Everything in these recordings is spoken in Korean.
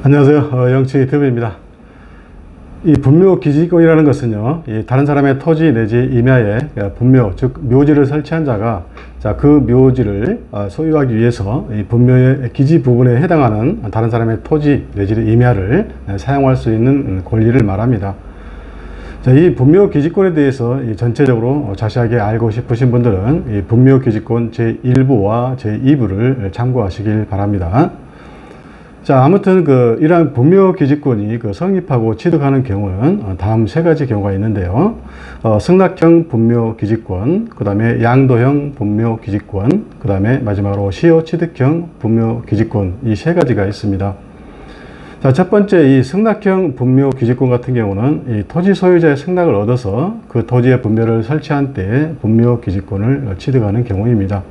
안녕하세요. 영치 유튜브입니다. 이 분묘기지권이라는 것은요, 다른 사람의 토지 내지 임야에 분묘, 즉 묘지를 설치한 자가 그 묘지를 소유하기 위해서 이 분묘의 기지 부분에 해당하는 다른 사람의 토지 내지 임야를 사용할 수 있는 권리를 말합니다. 이 분묘기지권에 대해서 전체적으로 자세하게 알고 싶으신 분들은 이 분묘기지권 제1부와 제2부를 참고하시길 바랍니다. 아무튼 이러한 분묘기지권이 성립하고 취득하는 경우는 다음 세 가지 경우가 있는데요. 승낙형 분묘기지권, 그 다음에 양도형 분묘기지권, 그 다음에 마지막으로 시효취득형 분묘기지권, 이 세 가지가 있습니다. 첫 번째 이 승낙형 분묘기지권 같은 경우는 이 토지 소유자의 승낙을 얻어서 그 토지에 분묘를 설치한 때에 분묘기지권을 취득하는 경우입니다.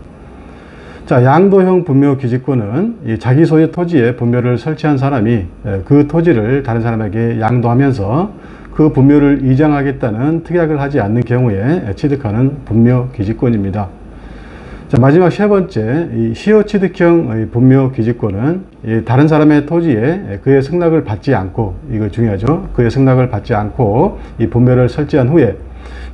양도형 분묘기지권은 이 자기 소유 토지에 분묘를 설치한 사람이 그 토지를 다른 사람에게 양도하면서 그 분묘를 이장하겠다는 특약을 하지 않는 경우에 취득하는 분묘기지권입니다. 마지막 세 번째, 이 시효취득형 분묘기지권은 다른 사람의 토지에 그의 승낙을 받지 않고, 이거 중요하죠. 그의 승낙을 받지 않고 이 분묘를 설치한 후에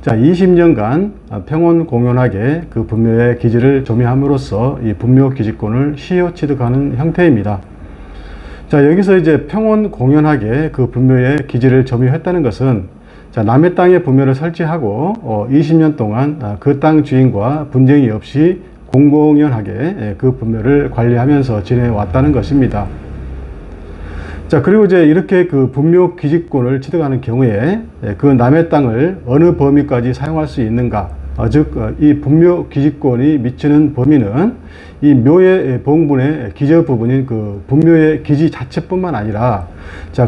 20년간 평온공연하게 그 분묘의 기지를 점유함으로써 이 분묘기지권을 시효취득하는 형태입니다. 여기서 이제 평온공연하게 그 분묘의 기지를 점유했다는 것은 남의 땅에 분묘를 설치하고 20년 동안 그 땅 주인과 분쟁이 없이 공공연하게 그 분묘를 관리하면서 지내왔다는 것입니다. 그리고 이제 이렇게 그 분묘기지권을 취득하는 경우에 그 남의 땅을 어느 범위까지 사용할 수 있는가, 즉 이 분묘기지권이 미치는 범위는 이 묘의 봉분의 기저 부분인 그 분묘의 기지 자체뿐만 아니라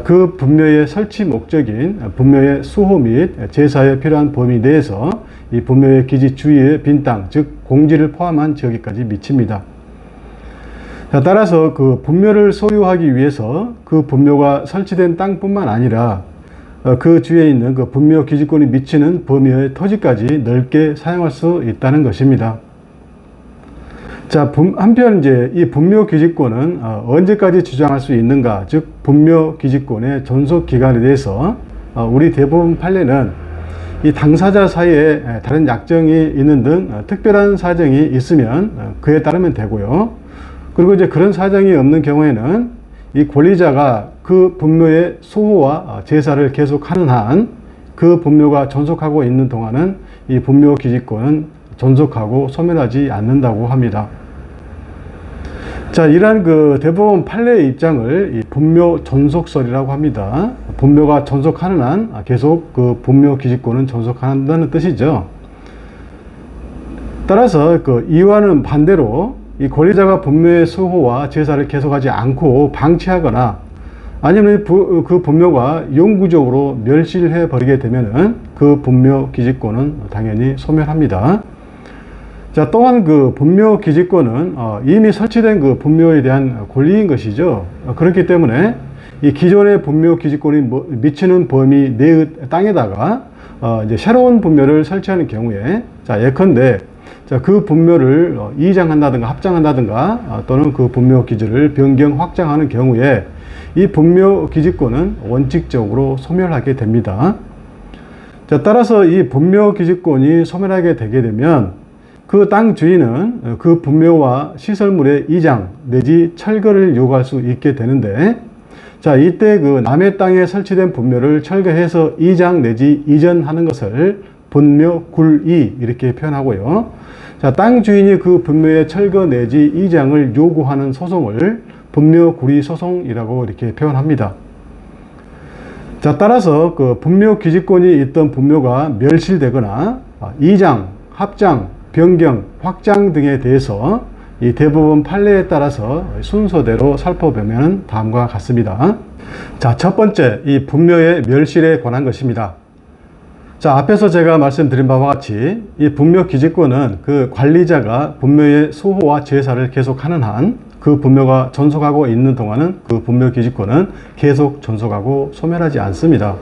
그 분묘의 설치 목적인 분묘의 수호 및 제사에 필요한 범위 내에서 이 분묘의 기지 주위의 빈 땅, 즉 공지를 포함한 지역에까지 미칩니다. 따라서 그 분묘를 소유하기 위해서 그 분묘가 설치된 땅뿐만 아니라 그 주위에 있는 그 분묘기지권이 미치는 범위의 토지까지 넓게 사용할 수 있다는 것입니다. 한편 이제 이 분묘기지권은 언제까지 주장할 수 있는가, 즉 분묘기지권의 존속 기간에 대해서 우리 대부분 판례는 이 당사자 사이에 다른 약정이 있는 등 특별한 사정이 있으면 그에 따르면 되고요. 그리고 이제 그런 사정이 없는 경우에는 이 권리자가 그 분묘의 수호와 제사를 계속하는 한 그 분묘가 존속하고 있는 동안은 이 분묘기지권은 존속하고 소멸하지 않는다고 합니다. 이러한 그 대법원 판례의 입장을 이 분묘 존속설이라고 합니다. 분묘가 존속하는 한 계속 그 분묘기지권은 존속한다는 뜻이죠. 따라서 이와는 반대로 이 권리자가 분묘의 수호와 제사를 계속하지 않고 방치하거나 아니면 그 분묘가 영구적으로 멸실해 버리게 되면은 그 분묘기지권은 당연히 소멸합니다. 또한 그 분묘기지권은 이미 설치된 그 분묘에 대한 권리인 것이죠. 그렇기 때문에 이 기존의 분묘기지권이 미치는 범위 내의 땅에다가 이제 새로운 분묘를 설치하는 경우에 예컨대 그 분묘를 이장한다든가 합장한다든가 또는 그 분묘 기지를 변경 확장하는 경우에 이 분묘 기지권은 원칙적으로 소멸하게 됩니다. 따라서 이 분묘 기지권이 소멸하게 되게 되면 그 땅 주인은 그 분묘와 시설물의 이장 내지 철거를 요구할 수 있게 되는데, 이때 그 남의 땅에 설치된 분묘를 철거해서 이장 내지 이전하는 것을 분묘굴이 이렇게 표현하고요. 땅 주인이 그 분묘의 철거 내지 이장을 요구하는 소송을 분묘구리 소송이라고 이렇게 표현합니다. 따라서 그 분묘기지권이 있던 분묘가 멸실되거나 이장, 합장, 변경, 확장 등에 대해서 이 대법원 판례에 따라서 순서대로 살펴보면 다음과 같습니다. 첫 번째, 이 분묘의 멸실에 관한 것입니다. 앞에서 제가 말씀드린 바와 같이 이 분묘기지권은 그 관리자가 분묘의 수호와 제사를 계속하는 한 그 분묘가 존속하고 있는 동안은 그 분묘기지권은 계속 존속하고 소멸하지 않습니다.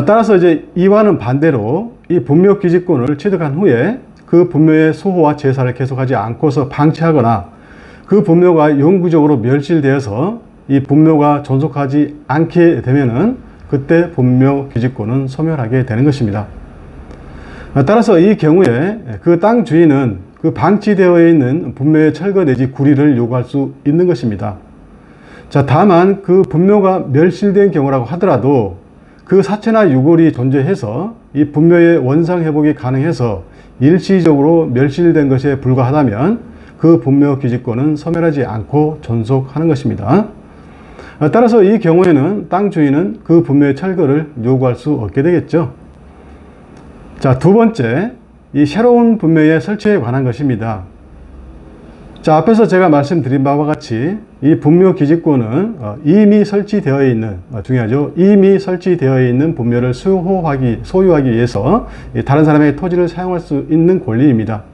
따라서 이제 이와는 반대로 이 분묘기지권을 취득한 후에 그 분묘의 수호와 제사를 계속하지 않고서 방치하거나 그 분묘가 영구적으로 멸실되어서 이 분묘가 존속하지 않게 되면은 그때 분묘 기지권은 소멸하게 되는 것입니다. 따라서 이 경우에 그 땅 주인은 그 방치되어 있는 분묘의 철거 내지 구리를 요구할 수 있는 것입니다. 자, 다만 그 분묘가 멸실된 경우라고 하더라도 그 사체나 유골이 존재해서 이 분묘의 원상 회복이 가능해서 일시적으로 멸실된 것에 불과하다면 그 분묘 기지권은 소멸하지 않고 존속하는 것입니다. 따라서 이 경우에는 땅 주인은 그 분묘의 철거를 요구할 수 없게 되겠죠. 자, 두 번째, 이 새로운 분묘의 설치에 관한 것입니다. 자, 앞에서 제가 말씀드린 바와 같이 이 분묘 기지권은 이미 설치되어 있는, 중요하죠. 이미 설치되어 있는 분묘를 소유하기 위해서 다른 사람의 토지를 사용할 수 있는 권리입니다.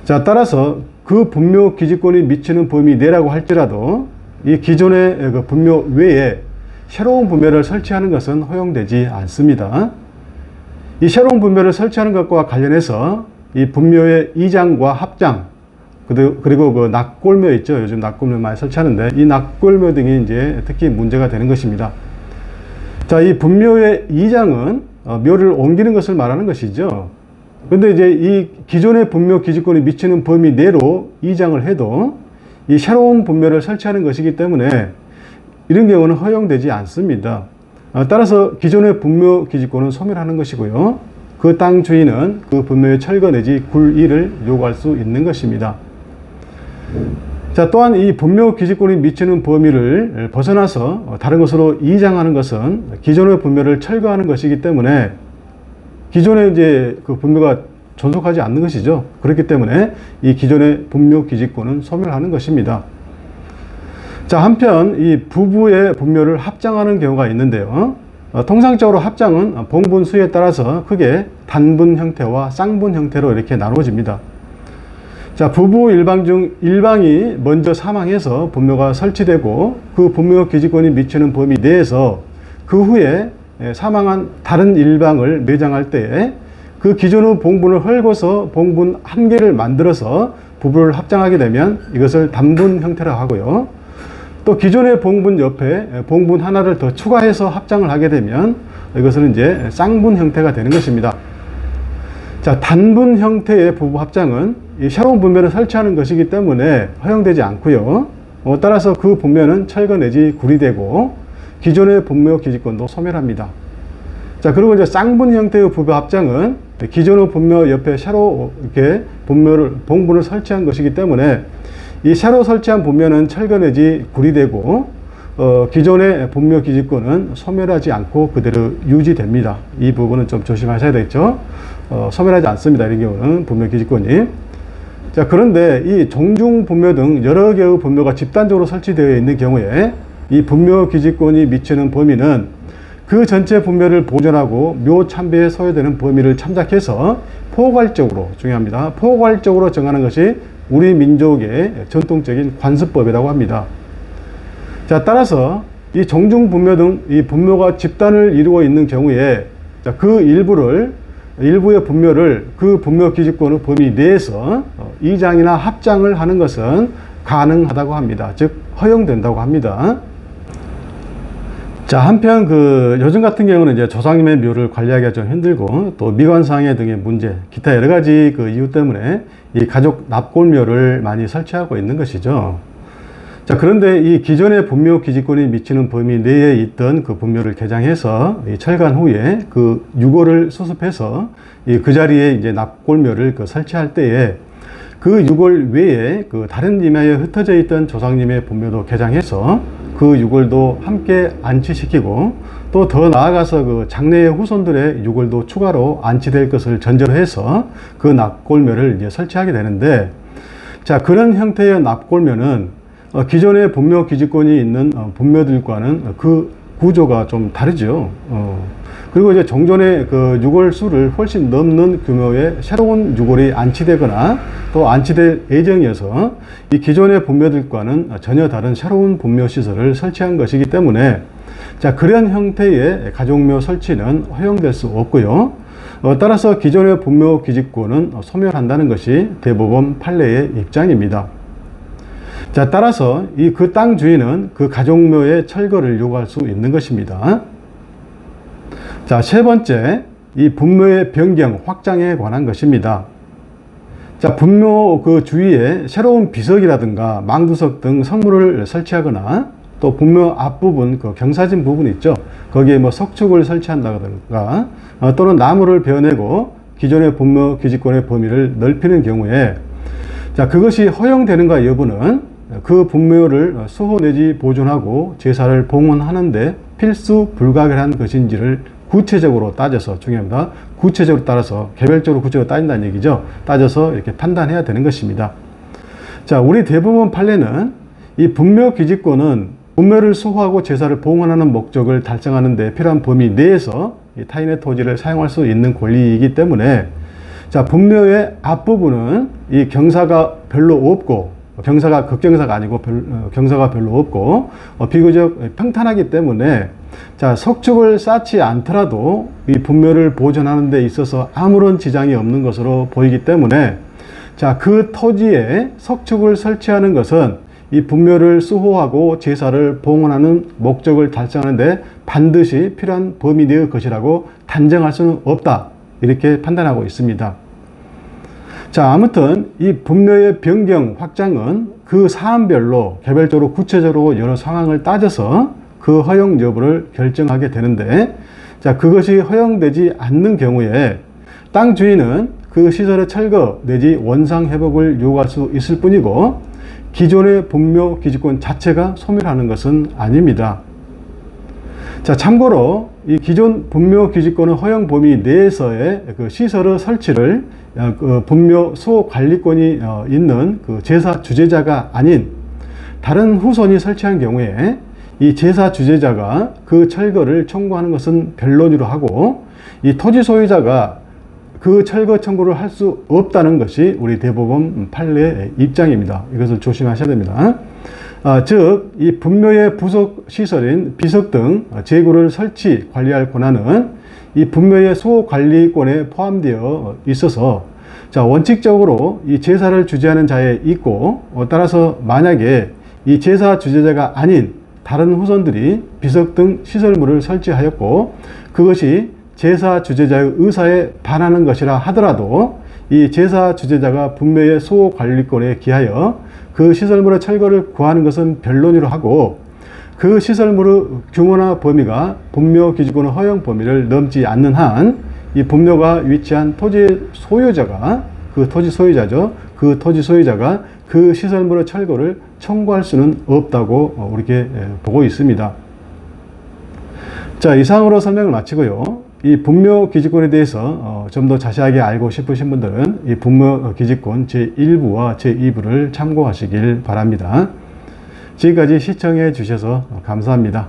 자, 따라서 그 분묘 기지권이 미치는 범위 내라고 할지라도 이 기존의 그 분묘 외에 새로운 분묘를 설치하는 것은 허용되지 않습니다. 이 새로운 분묘를 설치하는 것과 관련해서 이 분묘의 이장과 합장, 그리고 그 낙골묘 있죠. 요즘 낙골묘 많이 설치하는데 이 낙골묘 등이 이제 특히 문제가 되는 것입니다. 자, 이 분묘의 이장은 묘를 옮기는 것을 말하는 것이죠. 근데 이제 이 기존의 분묘 기지권이 미치는 범위 내로 이장을 해도 이 새로운 분묘를 설치하는 것이기 때문에 이런 경우는 허용되지 않습니다. 따라서 기존의 분묘 기지권은 소멸하는 것이고요. 그 땅 주인은 그 분묘의 철거 내지 굴이를 요구할 수 있는 것입니다. 자, 또한 이 분묘 기지권이 미치는 범위를 벗어나서 다른 것으로 이장하는 것은 기존의 분묘를 철거하는 것이기 때문에 기존에 이제 그 분묘가 존속하지 않는 것이죠. 그렇기 때문에 이 기존의 분묘 기지권은 소멸하는 것입니다. 자, 한편 이 부부의 분묘를 합장하는 경우가 있는데요. 통상적으로 합장은 봉분수에 따라서 크게 단분 형태와 쌍분 형태로 이렇게 나누어집니다. 자, 부부 일방 중 일방이 먼저 사망해서 분묘가 설치되고 그 분묘 기지권이 미치는 범위 내에서 그 후에 사망한 다른 일방을 매장할 때에 그 기존의 봉분을 헐고서 봉분 한 개를 만들어서 부부를 합장하게 되면 이것을 단분 형태라고 하고요. 또 기존의 봉분 옆에 봉분 하나를 더 추가해서 합장을 하게 되면 이것은 이제 쌍분 형태가 되는 것입니다. 자, 단분 형태의 부부 합장은 이 새로운 분묘를 설치하는 것이기 때문에 허용되지 않고요. 따라서 그 분묘는 철거 내지 굴이되고 기존의 분묘 기지권도 소멸합니다. 자, 그리고 이제 쌍분 형태의 부부 합장은 기존의 분묘 옆에 새로 이렇게 봉분을 설치한 것이기 때문에 이 새로 설치한 분묘는 철거 내지 굴이되고 기존의 분묘 기지권은 소멸하지 않고 그대로 유지됩니다. 이 부분은 좀 조심하셔야 되겠죠. 소멸하지 않습니다. 이런 경우는 분묘 기지권이. 자, 그런데 이 종중 분묘 등 여러 개의 분묘가 집단적으로 설치되어 있는 경우에 이 분묘 기지권이 미치는 범위는 그 전체 분묘를 보존하고 묘 참배에 소요되는 범위를 참작해서 포괄적으로, 중요합니다, 포괄적으로 정하는 것이 우리 민족의 전통적인 관습법이라고 합니다. 자, 따라서 이 종중 분묘 등 이 분묘가 집단을 이루고 있는 경우에 그 일부의 분묘를 그 분묘 기지권의 범위 내에서 이장이나 합장을 하는 것은 가능하다고 합니다. 즉 허용된다고 합니다. 자, 한편 요즘 같은 경우는 이제 조상님의 묘를 관리하기가 좀 힘들고 또 미관상해 등의 문제, 기타 여러 가지 그 이유 때문에 이 가족 납골묘를 많이 설치하고 있는 것이죠. 자, 그런데 이 기존의 분묘 기지권이 미치는 범위 내에 있던 그 분묘를 개장해서 철거한 후에 그 유골을 수습해서 그 자리에 이제 납골묘를 설치할 때에 그 유골 외에 그 다른 임야에 흩어져 있던 조상님의 분묘도 개장해서 그 유골도 함께 안치시키고 또 더 나아가서 그 장래의 후손들의 유골도 추가로 안치될 것을 전제로 해서 그 납골묘를 이제 설치하게 되는데, 자, 그런 형태의 납골묘는 기존의 분묘 기지권이 있는 분묘들과는 그 구조가 좀 다르죠. 그리고 이제 종전의 그 유골 수를 훨씬 넘는 규모의 새로운 유골이 안치되거나 또 안치될 예정이어서 이 기존의 분묘들과는 전혀 다른 새로운 분묘 시설을 설치한 것이기 때문에, 자, 그런 형태의 가족묘 설치는 허용될 수 없고요. 따라서 기존의 분묘 기지권은 소멸한다는 것이 대법원 판례의 입장입니다. 자, 따라서 그 땅 주인은 그 가족묘의 철거를 요구할 수 있는 것입니다. 자, 세 번째, 이 분묘의 변경, 확장에 관한 것입니다. 자, 분묘 그 주위에 새로운 비석이라든가 망두석 등 성물을 설치하거나 또 분묘 앞부분 그 경사진 부분 있죠. 거기에 뭐 석축을 설치한다든가 또는 나무를 베어내고 기존의 분묘 기지권의 범위를 넓히는 경우에 자, 그것이 허용되는가 여부는 그 분묘를 수호 내지 보존하고 제사를 봉헌하는데 필수 불가결한 것인지를 구체적으로 따져서, 중요합니다. 구체적으로 따라서, 개별적으로 구체적으로 따진다는 얘기죠. 따져서 이렇게 판단해야 되는 것입니다. 자, 우리 대부분 판례는 이 분묘 기지권은 분묘를 수호하고 제사를 봉헌하는 목적을 달성하는 데 필요한 범위 내에서 이 타인의 토지를 사용할 수 있는 권리이기 때문에 자, 분묘의 앞부분은 이 경사가 별로 없고, 경사가 극경사가 아니고 경사가 별로 없고 비교적 평탄하기 때문에 자, 석축을 쌓지 않더라도 이 분묘를 보존하는 데 있어서 아무런 지장이 없는 것으로 보이기 때문에 자, 그 토지에 석축을 설치하는 것은 이 분묘를 수호하고 제사를 봉헌하는 목적을 달성하는 데 반드시 필요한 범위 내의 것이라고 단정할 수는 없다, 이렇게 판단하고 있습니다. 자, 아무튼 이 분묘의 변경, 확장은 그 사안별로 개별적으로 구체적으로 여러 상황을 따져서 그 허용 여부를 결정하게 되는데 자, 그것이 허용되지 않는 경우에 땅 주인은 그 시설의 철거 내지 원상 회복을 요구할 수 있을 뿐이고 기존의 분묘 기지권 자체가 소멸하는 것은 아닙니다. 자, 참고로 이 기존 분묘 기지권의 허용 범위 내에서의 그 시설의 설치를 그 분묘 수호 관리권이 있는 그 제사 주재자가 아닌 다른 후손이 설치한 경우에 이 제사 주재자가 그 철거를 청구하는 것은 변론으로 하고 이 토지 소유자가 그 철거 청구를 할 수 없다는 것이 우리 대법원 판례의 입장입니다. 이것을 조심하셔야 됩니다. 즉, 이 분묘의 부속 시설인 비석 등 재구를 설치, 관리할 권한은 이 분묘의 수호 관리권에 포함되어 있어서 자, 원칙적으로 이 제사를 주재하는 자에 있고 따라서 만약에 이 제사 주재자가 아닌 다른 후손들이 비석 등 시설물을 설치하였고 그것이 제사 주재자의 의사에 반하는 것이라 하더라도 이 제사 주재자가 분묘의 수호 관리권에 기하여 그 시설물의 철거를 구하는 것은 변론으로 하고 그 시설물의 규모나 범위가 분묘 기지권의 허용 범위를 넘지 않는 한 이 분묘가 위치한 토지 소유자가 그 토지 소유자죠. 그 토지 소유자가 그 시설물의 철거를 청구할 수는 없다고 우리에게 보고 있습니다. 자, 이상으로 설명을 마치고요. 이 분묘 기지권에 대해서 좀 더 자세하게 알고 싶으신 분들은 이 분묘 기지권 제1부와 제2부를 참고하시길 바랍니다. 지금까지 시청해 주셔서 감사합니다.